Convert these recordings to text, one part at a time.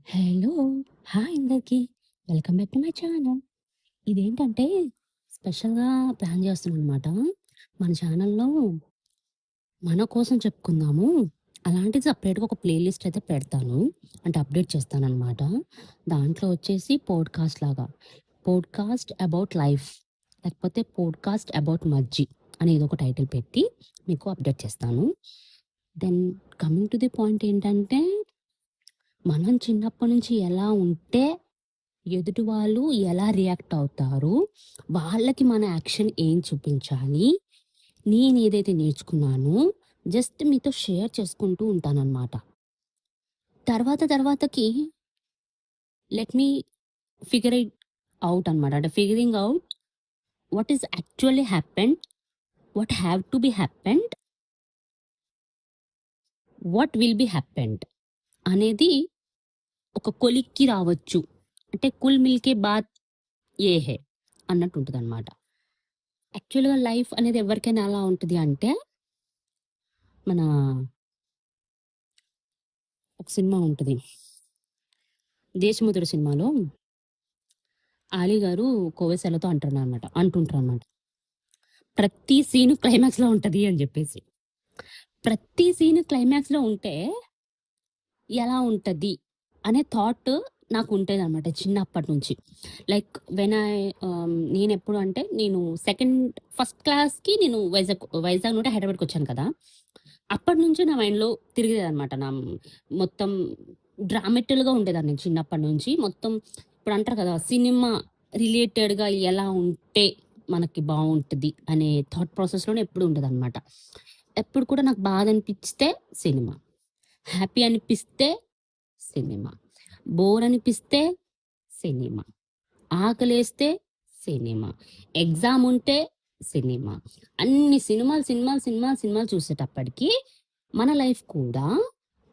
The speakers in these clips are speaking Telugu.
హలో! హాయ్ అందరికి. Welcome back to my channel. ఇదేంటంటే స్పెషల్‌గా ప్లాన్ చేస్తున్నాననమాట. మన ఛానల్‌లో మన కోసం చెప్పుకుందాము. అలాంటిది సెపరేట్‌గా ఒక ప్లే లిస్ట్ అయితే పెడతాను. అంటే అప్డేట్ చేస్తాననమాట. దాంట్లో వచ్చేసి పోడ్‌కాస్ట్ లాగా. పోడ్‌కాస్ట్ అబౌట్ లైఫ్ లేకపోతే పోడ్‌కాస్ట్ అబౌట్ మజ్జి అని ఏదో ఒక టైటిల్ పెట్టి మీకు అప్డేట్ చేస్తాను. Then coming to the point ఏంటంటే, మనం చిన్నప్పటి నుంచి ఎలా ఉంటే ఎదుటి వాళ్ళు ఎలా రియాక్ట్ అవుతారు? వాళ్ళకి మన యాక్షన్ ఏం చూపించాలి? నేనేదైతే నేర్చుకున్నానో జస్ట్ మీతో షేర్ చేసుకుంటూ ఉంటాననమాట. తర్వాతకి let me figure it out అనమాట. అంటే figuring out what is actually happened, what have to be happened, what will be happened అనేది ఒక కొలిక్కి రావచ్చు. అంటే కుల్ మిల్కే బాత్ ఏ హై అన్నట్టుంటదనమాట. యాక్చువల్‌గా లైఫ్ అనేది ఎవరికైనా ఎలా ఉంటది అంటే, మన ఒక సినిమా ఉంటది. 'దేశముతుడు' సినిమాలో 'ఆలీ' గారు కోవేశాలతో అంటుంటారనమాట. ప్రతి సీను క్లైమాక్స్‌లో ఉంటది అని జెప్పేసి. ప్రతి సీను క్లైమాక్స్‌లో ఉంటే ఎలా ఉంటది అనే థాట్ నాకుంటేదనమాట చిన్నప్పటి నుంచి. లైక్ నేనెప్పుడు అంటే ఫస్ట్ క్లాస్‌కి నేను వైజాగ్ నుండి హైదరాబాద్‌కొచ్చాను కదా! అప్పటినుంచి నా మైండ్‌లో తిరిగేదనమాట. మొత్తం డ్రామాటిక్‌గా ఉండేదాన్ని నేను చిన్నప్పటి నుంచి. మొత్తం ఇప్పుడంటారు కదా! సినిమా రిలేటెడ్‌గా ఎలా ఉంటే మనకి బావుంటది అనే థాట్ ప్రాసెస్‌లోనే ఎప్పుడు ఉండేదనమాట. ఎప్పుడు కూడా నాకు బాధనిపిస్తే సినిమా, హ్యాపీ అనిపిస్తే సినిమా, బోర్ అనిపిస్తే సినిమా, ఆకలేస్తే సినిమా, ఎగ్జామ్ ఉంటే సినిమా. అన్ని సినిమాలు చూసేటప్పటికి మన లైఫ్ కూడా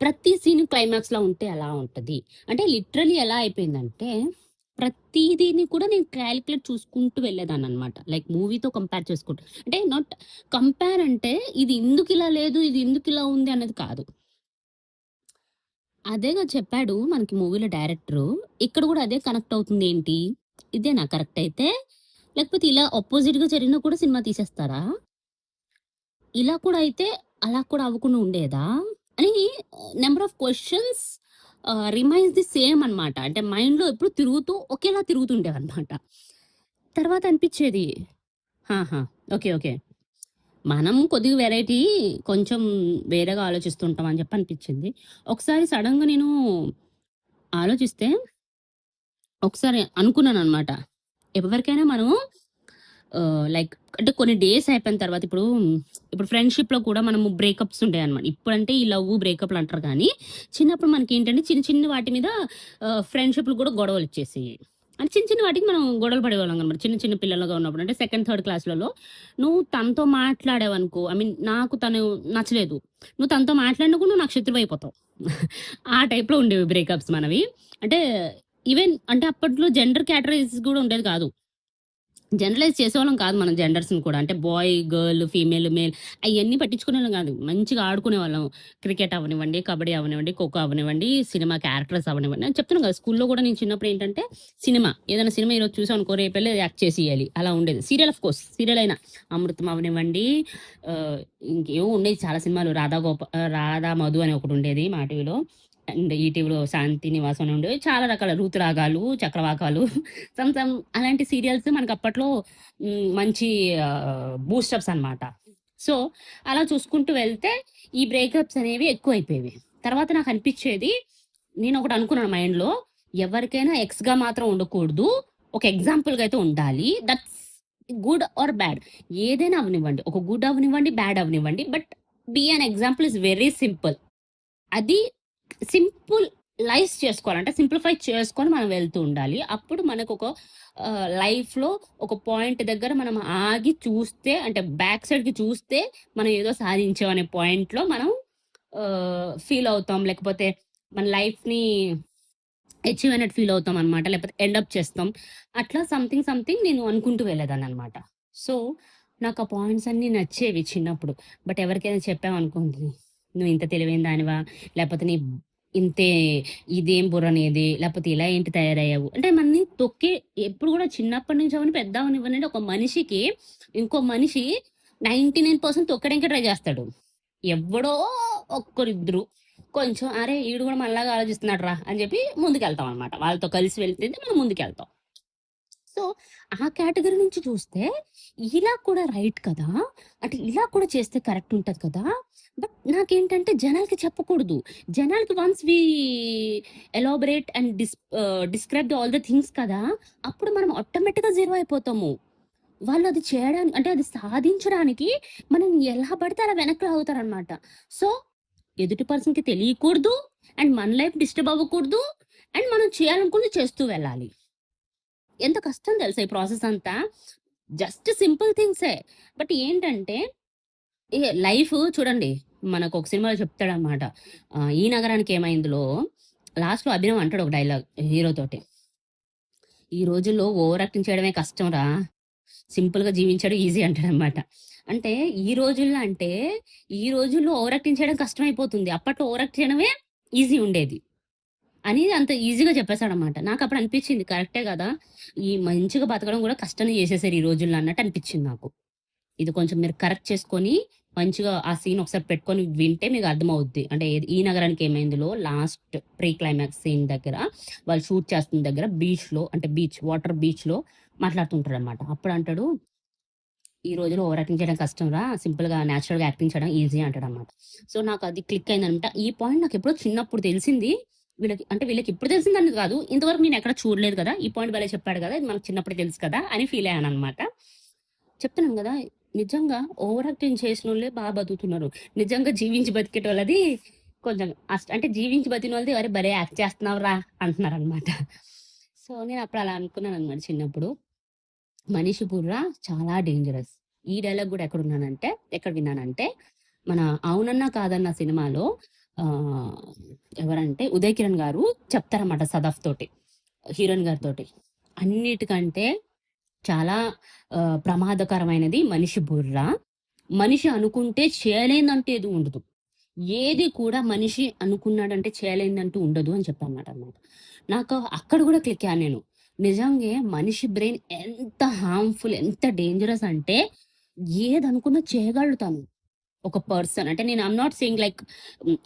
ప్రతి సీన్ క్లైమాక్స్‌లో ఉంటే ఎలా ఉంటది? అంటే లిటరల్లీ ఎలా అయిపోయిందంటే, ప్రతీదీని కూడా నేను కాలిక్యులేట్ చూసుకుంటూ వెళ్ళేదాన్ననమాట. లైక్ మూవీతో కంపేర్ చేసుకుంటూ. అంటే నాట్ కంపేర్ అంటే ఇది ఎందుకిలా లేదు, ఇది ఎందుకిలా ఉంది అన్నది కాదు. అదేగా చెప్పాడు మనకి మూవీలో డైరెక్టరు. ఇక్కడ గూడా అదే కనెక్ట్ అవుతుందేంటి? ఇదేనా కరెక్ట్ అయితే? లేకపోతే ఇలా అపోజిట్‌గా జరిగినా కూడా సినిమా తీసేస్తారా? ఇలా కూడా అయితే అలా కూడా అవ్వకుండా ఉండేదా? అని number of questions remains the same అనమాట. అంటే మైండ్‌లో ఎప్పుడు ఒకేలా తిరుగుతుండేవన్నమాట. తర్వాత అనిపిచ్చేది. ఆహా! ఓకే. మనం కొద్దిగా కొంచెం వేరేగా ఆలోచిస్తుంటాం అని చెప్పి అనిపిచ్చింది. ఒకసారి సడెన్‌గా నేను ఆలోచిస్తే ఒకసారి అనుకున్నాననమాట. ఎవరికైనా మనము లైక్ అంటే కొన్ని డేస్ అయిపోయిన తర్వాత ఇప్పుడు ఫ్రెండ్‌షిప్‌లో కూడా మనము బ్రేకప్స్ ఉంటాయన్నమాట. ఇప్పుడంటే ఈ బ్రేకప్‌లు అంటారు కానీ, చిన్నప్పుడు మనకేంటంటే చిన్న చిన్న వాటి మీద ఫ్రెండ్‌షిప్‌లు కూడా గొడవలొచ్చేసేయి. అంటే చిన్న చిన్న వాటికి మనం గొడవలు పడేవాళ్ళం అనమాట. చిన్న చిన్న పిల్లలుగా ఉన్నప్పుడు. అంటే సెకండ్, థర్డ్ క్లాస్‌లలో నువ్వు తనతో మాట్లాడావనుకో ఐ మీన్ నాకు తను నచ్చలేదు. నువ్వు తనతో మాట్లాడినా కూడా నువ్వు నాకు శత్రువయిపోతావు. ఆ టైప్‌లో ఉండేవి బ్రేకప్స్ మనవి. అంటే ఈవెన్ అంటే అప్పట్లో జెండర్ కేటగరీస్ గూడా ఉండేది కాదు. జనరలైజ్ చేసేవాళ్ళం కాదు మనం జెండర్స్‌ని కూడా. అంటే బాయ్, గర్ల్, ఫీమేల్, మేల్ అయన్నీ పట్టించుకునేవాళ్ళం గాదు. మంచిగా ఆడుకునేవాళ్ళం. క్రికెట్ అవ్వనివ్వండి, కబడ్డీ అవ్వనివ్వండి, ఖోఖో అవ్వనివ్వండి, సినిమా క్యారెక్టర్స్ అవ్వనివ్వండి. నేను చెప్తున్నాను కదా! స్కూల్‌లో కూడా నేను చిన్నప్పుడు ఏంటంటే ఏదైనా సినిమా ఈరోజు చూసామనుకో రేపెళ్లి యాక్ట్ చేసేయాలి. అలా ఉండేది. సీరియల్ ఆఫ్ కోర్స్ సీరియల్ అయినా 'అమృతం' అవ్వనివ్వండి, ఇంకేవో ఉండేవి చాలా సినిమాలు 'రాధా మధు' అని ఒకటుండేది మా టీవీలో. అండ్ ఈటీవీలో 'శాంతి నివాసం' అని ఉండేవి. చాలా రకాల 'ఋతురాగాలు', 'చక్రవాకాలు' సమ్ అలాంటి సీరియల్స్ మనకప్పట్లో మంచి బూస్టప్స్ అనమాట. సో, అలా చూసుకుంటూ వెళ్తే ఈ బ్రేకప్స్ అనేవి ఎక్కువైపోయేవి. తర్వాత నాకనిపిచ్చేది నేనొకటనుకున్నాను మైండ్‌లో ఎవరికైనా ఎక్స్‌గా మాత్రం ఉండకూడదు. ఒక ఎగ్జాంపుల్‌గా అయితే ఉండాలి. That's good or bad. ఏదైనా అవ్వనివ్వండి. ఒక గుడ్ అవ్వనివ్వండి, బ్యాడ్ అవ్వనివ్వండి. But be an example is very simple. అది సింపుల్ చేసుకోవాలి. అంటే సింప్లిఫై చేసుకొని మనం వెళ్తూ ఉండాలి. అప్పుడు మనకొక లైఫ్‌లో ఒక పాయింట్ దగ్గర మనం ఆగి చూస్తే అంటే బ్యాక్ సైడ్‌కి చూస్తే మనం ఏదో సాధించాం అనే పాయింట్‌లో మనం ఫీల్ అవుతాం. లేకపోతే మన లైఫ్‌ని అచీవ్ అయినట్టు ఫీల్ అవుతామనమాట. లేకపోతే ఎండ్ అప్ చేస్తాం. అట్లా సంథింగ్ నేను అనుకుంటూ వెళ్ళేదాన్ననమాట. సో, నాకు ఆ పాయింట్స్ అన్నీ నచ్చేవి చిన్నప్పుడు. బట్ ఎవరికైనా చెప్పామనుకోండి, "నువ్వు ఇంత తెలివైన దానివా? లేకపోతే ఇంతే, ఇదేం బుర్రనేది, లేకపోతే ఇలా ఏంటి తయారయ్యావు. అంటే మనని తొక్కి ఎప్పుడు గూడా చిన్నప్పటి నుంచి అవ్వని, పెద్ద అవ్వనివ్వనండి ఒక మనిషికి ఇంకో మనిషి 99% తొక్కడానికే ట్రై జేస్తాడు. ఎవ్వడో ఒక్కరిద్దరు కొంచెం అరే! ఈడు గూడా మనలాగా ఆలోచిస్తున్నాడురా అని జెప్పి ముందుకెళ్తాం అనమాట. వాళ్ళతో కలిసి వెళ్తేనే మనం ముందుకెళ్తాం. సో, ఆ కేటగరీ నుంచి చూస్తే ఇలా కూడా రైట్ కదా! అంటే ఇలా కూడా చేస్తే కరెక్ట్ ఉంటది కదా! బట్ నాకేంటంటే జనాలకి చెప్పకూడదు. జనాలకి once we elaborate and describe all the things కదా! అప్పుడు మనం ఆటోమేటిక్‌గా జీరో అయిపోతాము. వాళ్ళది చేయడానికి అంటే అది సాధించడానికి మనం ఎలా పడితే అలా వెనక్కి లాగుతారనమాట. సో, ఎదుటి పర్సన్‌కి తెలియకూడదు. అండ్ మన లైఫ్ డిస్టర్బ్ అవ్వకూడదు. అండ్ మనం చేయాలనుకుంది చేస్తూ వెళ్ళాలి. ఎంత కష్టం తెలుసా ఈ ప్రాసెస్ అంతా. జస్ట్ సింపుల్ థింగ్సే. బట్ ఏంటంటే లైఫ్ చూడండి, మనకొక సినిమాలో చెప్తాడనమాట. 'ఈ నగరానికి ఏమైందిలో' లాస్ట్‌లో అభినవ్ అంటాడు ఒక డైలాగ్ హీరో తోటి. "ఈ రోజుల్లో ఓవర్ యాక్టింగ్ చేయడమే కష్టంరా. సింపుల్‌గా జీవించడం ఈజీ" అంటాడనమాట. అంటే ఈ రోజుల్లో అంటే, ఈ రోజుల్లో ఓవర్ యాక్టింగ్ చేయడం కష్టమైపోతుంది. అప్పట్లో ఓవర్ యాక్ట్ చేయడమే ఈజీ ఉండేది. అని అంత ఈజీగా చెప్పేసాడనమాట. నాకప్పుడు అనిపిచ్చింది కరెక్టే గదా! ఈ మంచిగా బతకడం గూడా కష్టంగా చేసేసారు ఈ రోజుల్లో అన్నట్టు అనిపిచ్చింది నాకు. ఇది కొంచెం మీరు కరెక్ట్ చేసుకొని, మంచిగా ఆ సీన్ ఒకసారి పెట్టుకొని వింటే మీకు అర్థమవుద్ది. అంటే ఏది 'ఈ నగరానికి ఏమైందిలో' లాస్ట్ ప్రీ క్లైమాక్స్ సీన్ దగ్గర వాళ్ళు షూట్ చేస్తున్న దగ్గర బీచ్‌లో అంటే వాటర్ బీచ్‌లో మాట్లాడుతుంటారనమాట. అప్పుడంటాడు, "ఈ రోజుల్లో ఓవర్ యాక్టింగ్ చేయడం కష్టంరా. సింపుల్‌గా నేచురల్‌గా యాక్టింగ్ చేయడం ఈజీ" అంటాడనమాట. సో, నాకది క్లిక్ అయిందనమాట. ఈ పాయింట్ నాకెప్పుడో చిన్నప్పుడు తెలిసింది. వీళ్ళకి ఇప్పుడు తెలిసిందని కాదు. ఇంతవరకు నేనెక్కడ చూడలేదు కదా! ఈ పాయింట్ భలే చెప్పాడు కదా! ఇది మనకు చిన్నప్పుడే తెలుసు కదా! అని ఫీల్ అయ్యాననమాట. చెప్తున్నాను గదా! నిజంగా ఓవర్ యాక్టింగ్ చేసినోళ్ళే బతుకుతున్నారు. నిజంగా జీవించి బతికేటోళ్ళది కొంచెం అంటే జీవించి బతికినోళ్ళది "అరే! భలే యాక్ట్ చేస్తున్నావురా" అంటున్నారనమాట. సో, నేనప్పుడు అలా అనుకున్నాననమాట చిన్నప్పుడు. మనిషి బుర్ర చాలా డేంజరస్. ఈ డైలాగ్ గూడా ఎక్కడ విన్నానంటే, మన 'అవునన్నా కాదన్నా' సినిమాలో ఆహ్, ఎవరంటే ఉదయ్ కిరణ్ గారు చెప్తారన్నమాట సదఫ్ తోటి, హీరోయిన్ గారితోటి. అన్నిటికంటే చాలా ప్రమాదకరమైనది మనిషి బుర్ర. మనిషి అనుకుంటే చేయలేనిదంటూ ఏది ఉండదు. ఏది కూడా మనిషి అనుకున్నాడంటే చేయలేనిదంటూ ఉండదు అని చెప్పారన్నమాట. నాకు అక్కడ గూడా క్లిక్ అయ్యాను నేను. నిజంగే మనిషి బ్రెయిన్ ఎంత హార్మ్‌ఫుల్, ఎంత డేంజరస్ అంటే ఏదనుకున్నా చేయగలడు తను. ఒక పర్సన్ అంటే నేను ఐయామ్ నాట్ సేయింగ్ లైక్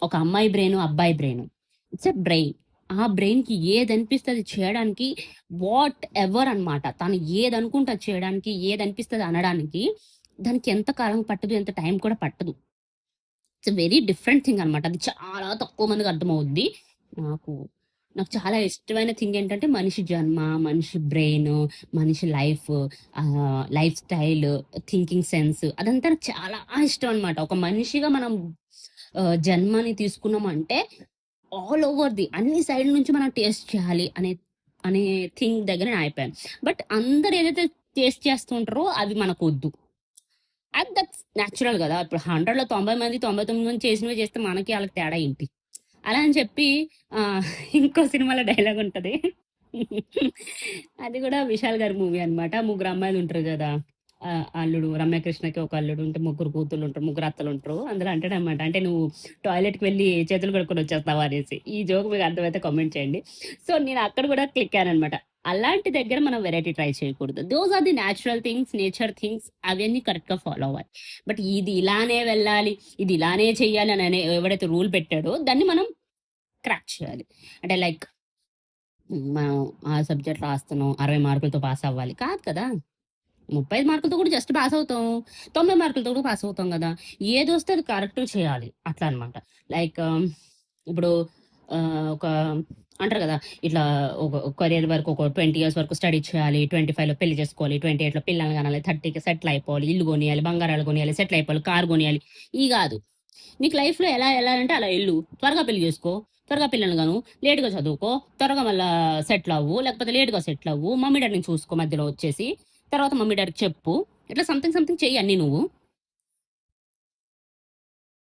ఒక అమ్మాయి బ్రెయిను, అబ్బాయి బ్రెయిను. It's a brain. ఆ బ్రెయిన్‌కి ఏదనిపిస్తే అది చేయడానికి వాట్ ఎవర్ అన్నమాట. తను ఏదనుకుంటే అది చేయడానికి, ఏదనిపిస్తే అది అనడానికి దానికి ఎంత కాలం పట్టదు, ఎంత టైం కూడా పట్టదు. It's a very different thing అనమాట. అది చాలా తక్కువ మందికి అర్థమవుద్ది. నాకు నాకు చాలా ఇష్టమైన థింగ్ ఏంటంటే మనిషి జన్మ, మనిషి బ్రెయిను, మనిషి లైఫ్ స్టైల్, థింకింగ్ సెన్స్ అదంతా నాకు చాలా ఇష్టం అనమాట. ఒక మనిషిగా మనం జన్మని తీసుకున్నామంటే ఆల్ ఓవర్ అన్ని సైడ్‌ల నుంచి మనం టేస్ట్ చేయాలి అనే థింగ్ దగ్గర నేను ఆగిపోయాను. బట్ అందరూ ఏదైతే టేస్ట్ చేస్తూ ఉంటారో అవి మనకొద్దు. దట్స్ నేచురల్ గదా! ఇప్పుడు 100లో 90 మంది, 99 మంది చేసినవే చేస్తే మనకి ఆళ్ళకి తేడా ఏంటి? అలా అని చెప్పి ఇంకో సినిమాలో డైలాగ్ ఉంటది. అది గూడా విశాల్ గారి మూవీ అన్నమాట. ముగ్గురు అమ్మాయిలుంటారు గదా! అల్లుడు రమ్యకృష్ణకి ఒక అల్లుడు ఉంటే, ముగ్గురు కూతుర్లుంటారు, ముగ్గురు అత్తలుంటారు. అందులో అంటాడన్నమాట, అంటే "నువ్వు టాయిలెట్‌కి వెళ్లి చేతులు కడుక్కొని వచ్చేస్తావా" అనేసి. ఈ జోక్ మీకు అర్థమైతే కామెంట్ చేయండి. సో, నేను అక్కడ గూడా క్లిక్ అయ్యానన్నమాట. అలాంటి దగ్గర మనం వెరైటీ ట్రై చేయకూడదు. Those are the natural things, nature things అవన్నీ కరెక్ట్‌గా ఫాలో అవ్వాలి. బట్ ఇది ఇలానే వెళ్ళాలి, ఇది ఇలానే చెయ్యాలి అని ఎవడైతే రూల్ పెట్టాడో దాన్ని మనం క్రాక్ చేయాలి. అంటే లైక్ మనం ఆ సబ్జెక్ట్ రాస్తున్నాం, 60 మార్కులతో పాస్ అవ్వాలి. కాదు కదా! 35 మార్కులతో కూడా జస్ట్ పాస్ అవుతాం. 90 మార్కులతో కూడా పాస్ అవుతాం గదా! ఏదొస్తే అది కరెక్ట్‌గా చేయాలి. అట్లా అన్నమాట. లైక్ ఇప్పుడు ఒక అంటారు గదా! ఇట్లా ఒక కెరియర్ వరకు ఒక 20 ఇయర్స్ వరకు స్టడీ చేయాలి. 25లో పెళ్లి చేసుకోవాలి. 28లో పిల్లల్ని కనాలి. 30కి సెటిల్ అయిపోవాలి. ఇల్లు కొనియాలి, బంగారాలు కొనియాలి, సెటిల్ అయిపోవాలి, కార్ కొనియాలి. ఇయి గాదు. నీకు లైఫ్‌లో ఎలా ఎళ్ళాలంటే అలా ఎళ్ళు. త్వరగా పెళ్లి జేసుకో. త్వరగా పిల్లల్ని కను. లేట్‌గా చదువుకో. త్వరగా మళ్ళా సెటిల్ అవ్వు. లేకపోతే లేట్‌గా సెటిల్ అవ్వు. మమ్మీ డ్యాడీని చూసుకో మధ్యలో వచ్చేసి. తర్వాత మమ్మీ డ్యాడీకి చెప్పు. ఇట్లా సంథింగ్ చెయ్యి అన్నీ నువ్వు.